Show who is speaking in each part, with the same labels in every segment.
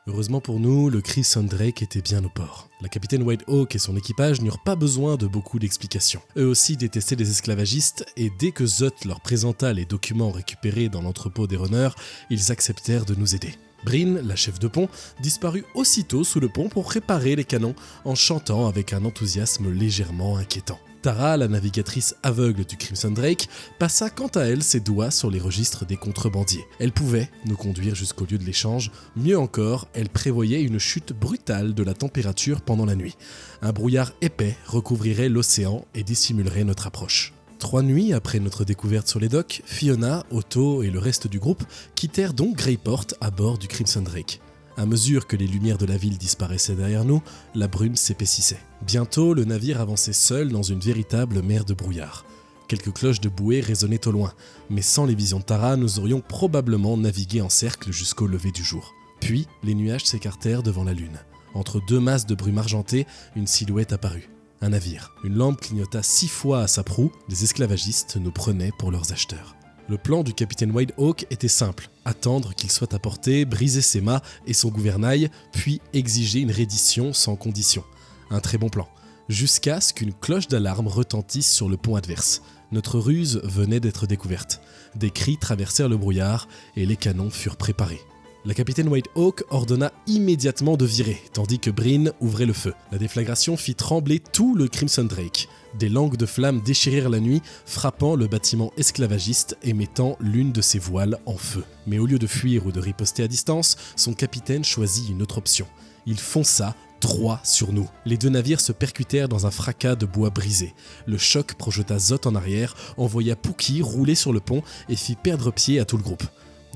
Speaker 1: Heureusement pour nous, le Crimson Drake était bien au port. La capitaine Whitehawk et son équipage n'eurent pas besoin de beaucoup d'explications. Eux aussi détestaient les esclavagistes, et dès que Zot leur présenta les documents récupérés dans l'entrepôt des runners, ils acceptèrent de nous aider. Bryn, la chef de pont, disparut aussitôt sous le pont pour réparer les canons en chantant avec un enthousiasme légèrement inquiétant. Tara, la navigatrice aveugle du Crimson Drake, passa quant à elle ses doigts sur les registres des contrebandiers. Elle pouvait nous conduire jusqu'au lieu de l'échange, mieux encore, elle prévoyait une chute brutale de la température pendant la nuit. Un brouillard épais recouvrirait l'océan et dissimulerait notre approche. 3 nuits après notre découverte sur les docks, Fiona, Otto et le reste du groupe quittèrent donc Greyport à bord du Crimson Drake. À mesure que les lumières de la ville disparaissaient derrière nous, la brume s'épaississait. Bientôt, le navire avançait seul dans une véritable mer de brouillard. Quelques cloches de bouée résonnaient au loin, mais sans les visions de Tara, nous aurions probablement navigué en cercle jusqu'au lever du jour. Puis, les nuages s'écartèrent devant la lune. Entre 2 masses de brume argentée, une silhouette apparut. Un navire. Une lampe clignota 6 fois à sa proue, les esclavagistes nous prenaient pour leurs acheteurs. Le plan du capitaine Whitehawk était simple, attendre qu'il soit apporté, briser ses mâts et son gouvernail, puis exiger une reddition sans condition. Un très bon plan, jusqu'à ce qu'une cloche d'alarme retentisse sur le pont adverse. Notre ruse venait d'être découverte. Des cris traversèrent le brouillard et les canons furent préparés. La capitaine Whitehawk ordonna immédiatement de virer, tandis que Bryn ouvrait le feu. La déflagration fit trembler tout le Crimson Drake. Des langues de flammes déchirirent la nuit, frappant le bâtiment esclavagiste et mettant l'une de ses voiles en feu. Mais au lieu de fuir ou de riposter à distance, son capitaine choisit une autre option. Il fonça droit sur nous. Les 2 navires se percutèrent dans un fracas de bois brisé. Le choc projeta Zot en arrière, envoya Pookie rouler sur le pont et fit perdre pied à tout le groupe.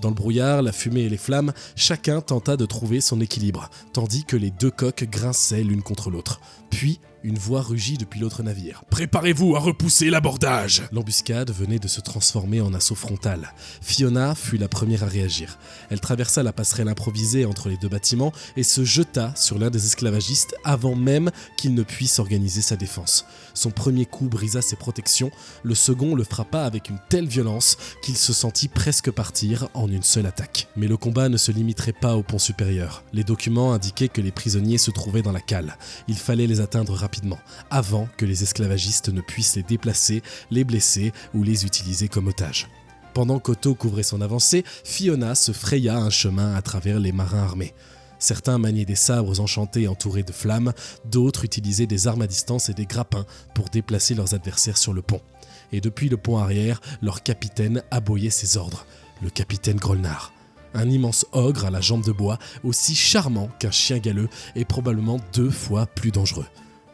Speaker 1: Dans le brouillard, la fumée et les flammes, chacun tenta de trouver son équilibre, tandis que les 2 coques grinçaient l'une contre l'autre. Puis, une voix rugit depuis l'autre navire. « Préparez-vous à repousser l'abordage !» L'embuscade venait de se transformer en assaut frontal. Fiona fut la première à réagir. Elle traversa la passerelle improvisée entre les 2 bâtiments et se jeta sur l'un des esclavagistes avant même qu'il ne puisse organiser sa défense. Son premier coup brisa ses protections, le second le frappa avec une telle violence qu'il se sentit presque partir en une seule attaque. Mais le combat ne se limiterait pas au pont supérieur. Les documents indiquaient que les prisonniers se trouvaient dans la cale. Il fallait les atteindre rapidement, avant que les esclavagistes ne puissent les déplacer, les blesser ou les utiliser comme otages. Pendant qu'Otto couvrait son avancée, Fiona se fraya un chemin à travers les marins armés. Certains maniaient des sabres enchantés entourés de flammes, d'autres utilisaient des armes à distance et des grappins pour déplacer leurs adversaires sur le pont. Et depuis le pont arrière, leur capitaine aboyait ses ordres, le capitaine Grolnar. Un immense ogre à la jambe de bois, aussi charmant qu'un chien galeux et probablement 2 fois plus dangereux.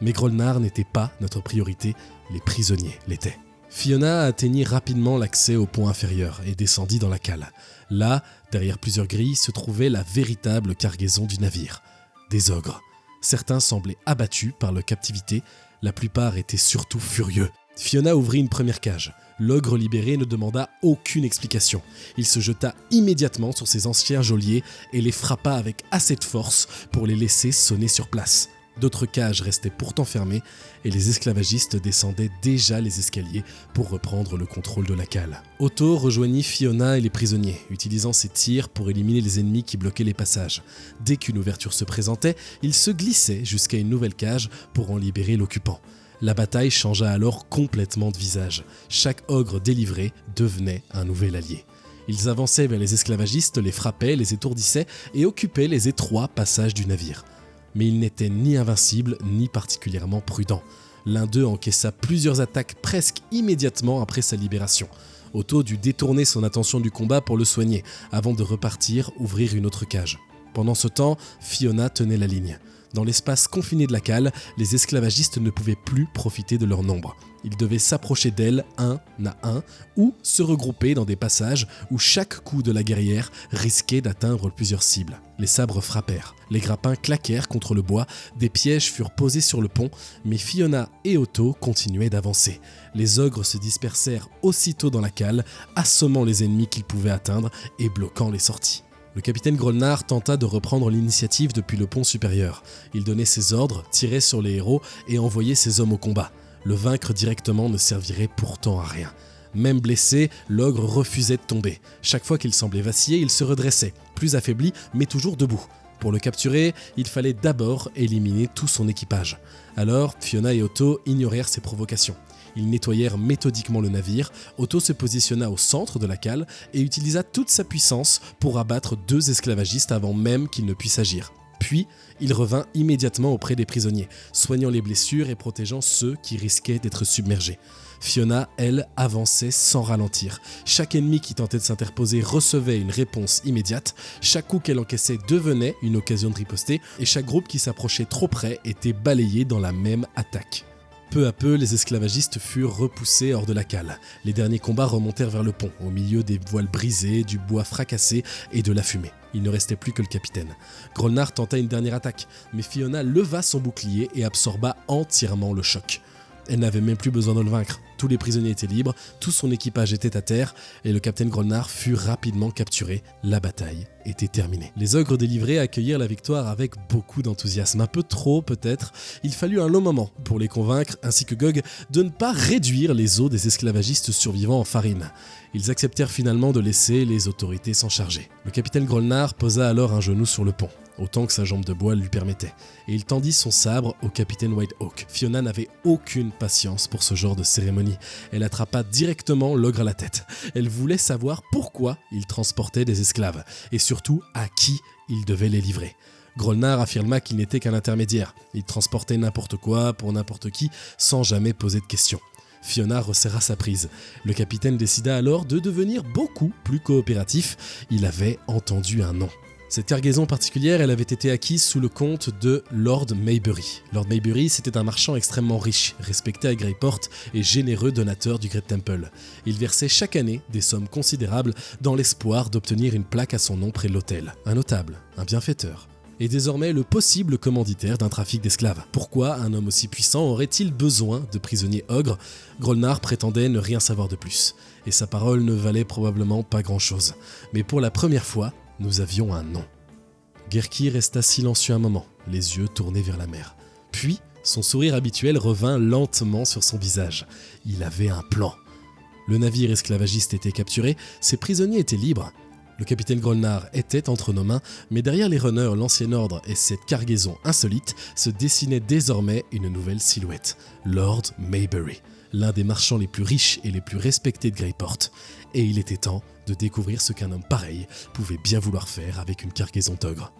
Speaker 1: Mais Grolnar n'était pas notre priorité, les prisonniers l'étaient. Fiona atteignit rapidement l'accès au pont inférieur et descendit dans la cale. Là, derrière plusieurs grilles, se trouvait la véritable cargaison du navire. Des ogres. Certains semblaient abattus par leur captivité, la plupart étaient surtout furieux. Fiona ouvrit une première cage. L'ogre libéré ne demanda aucune explication. Il se jeta immédiatement sur ses anciens geôliers et les frappa avec assez de force pour les laisser sonner sur place. D'autres cages restaient pourtant fermées et les esclavagistes descendaient déjà les escaliers pour reprendre le contrôle de la cale. Otto rejoignit Fiona et les prisonniers, utilisant ses tirs pour éliminer les ennemis qui bloquaient les passages. Dès qu'une ouverture se présentait, il se glissait jusqu'à une nouvelle cage pour en libérer l'occupant. La bataille changea alors complètement de visage. Chaque ogre délivré devenait un nouvel allié. Ils avançaient vers les esclavagistes, les frappaient, les étourdissaient et occupaient les étroits passages du navire. Mais ils n'étaient ni invincibles ni particulièrement prudents. L'un d'eux encaissa plusieurs attaques presque immédiatement après sa libération. Otto dut détourner son attention du combat pour le soigner, avant de repartir ouvrir une autre cage. Pendant ce temps, Fiona tenait la ligne. Dans l'espace confiné de la cale, les esclavagistes ne pouvaient plus profiter de leur nombre. Ils devaient s'approcher d'elle un à un ou se regrouper dans des passages où chaque coup de la guerrière risquait d'atteindre plusieurs cibles. Les sabres frappèrent, les grappins claquèrent contre le bois, des pièges furent posés sur le pont, mais Fiona et Otto continuaient d'avancer. Les ogres se dispersèrent aussitôt dans la cale, assommant les ennemis qu'ils pouvaient atteindre et bloquant les sorties. Le capitaine Grolnar tenta de reprendre l'initiative depuis le pont supérieur. Il donnait ses ordres, tirait sur les héros et envoyait ses hommes au combat. Le vaincre directement ne servirait pourtant à rien. Même blessé, l'ogre refusait de tomber. Chaque fois qu'il semblait vaciller, il se redressait, plus affaibli, mais toujours debout. Pour le capturer, il fallait d'abord éliminer tout son équipage. Alors, Fiona et Otto ignorèrent ses provocations. Ils nettoyèrent méthodiquement le navire, Otto se positionna au centre de la cale et utilisa toute sa puissance pour abattre 2 esclavagistes avant même qu'ils ne puissent agir. Puis, il revint immédiatement auprès des prisonniers, soignant les blessures et protégeant ceux qui risquaient d'être submergés. Fiona, elle, avançait sans ralentir. Chaque ennemi qui tentait de s'interposer recevait une réponse immédiate, chaque coup qu'elle encaissait devenait une occasion de riposter, et chaque groupe qui s'approchait trop près était balayé dans la même attaque. Peu à peu, les esclavagistes furent repoussés hors de la cale. Les derniers combats remontèrent vers le pont, au milieu des voiles brisées, du bois fracassé et de la fumée. Il ne restait plus que le capitaine. Grolnár tenta une dernière attaque, mais Fiona leva son bouclier et absorba entièrement le choc. Elle n'avait même plus besoin de le vaincre. Tous les prisonniers étaient libres, tout son équipage était à terre et le capitaine Grolnár fut rapidement capturé. La bataille était terminée. Les ogres délivrés accueillirent la victoire avec beaucoup d'enthousiasme, un peu trop peut-être. Il fallut un long moment pour les convaincre, ainsi que Gog, de ne pas réduire les os des esclavagistes survivants en farine. Ils acceptèrent finalement de laisser les autorités s'en charger. Le capitaine Grolnár posa alors un genou sur le pont, autant que sa jambe de bois lui permettait, et il tendit son sabre au capitaine Whitehawk. Fiona n'avait aucune patience pour ce genre de cérémonie. Elle attrapa directement l'ogre à la tête. Elle voulait savoir pourquoi il transportait des esclaves, et surtout à qui il devait les livrer. Grolnár affirma qu'il n'était qu'un intermédiaire. Il transportait n'importe quoi pour n'importe qui, sans jamais poser de questions. Fiona resserra sa prise. Le capitaine décida alors de devenir beaucoup plus coopératif. Il avait entendu un nom. Cette cargaison particulière, elle avait été acquise sous le compte de Lord Maybury. Lord Maybury, c'était un marchand extrêmement riche, respecté à Greyport et généreux donateur du Great Temple. Il versait chaque année des sommes considérables dans l'espoir d'obtenir une plaque à son nom près de l'hôtel. Un notable, un bienfaiteur. Et désormais le possible commanditaire d'un trafic d'esclaves. Pourquoi un homme aussi puissant aurait-il besoin de prisonniers ogres ? Grolnár prétendait ne rien savoir de plus, et sa parole ne valait probablement pas grand-chose. Mais pour la première fois, nous avions un nom. Gerki resta silencieux un moment, les yeux tournés vers la mer. Puis, son sourire habituel revint lentement sur son visage. Il avait un plan. Le navire esclavagiste était capturé, ses prisonniers étaient libres. Le capitaine Grolnár était entre nos mains, mais derrière les runners, l'ancien ordre et cette cargaison insolite se dessinait désormais une nouvelle silhouette. Lord Maybury, l'un des marchands les plus riches et les plus respectés de Greyport. Et il était temps de découvrir ce qu'un homme pareil pouvait bien vouloir faire avec une cargaison d'ogres.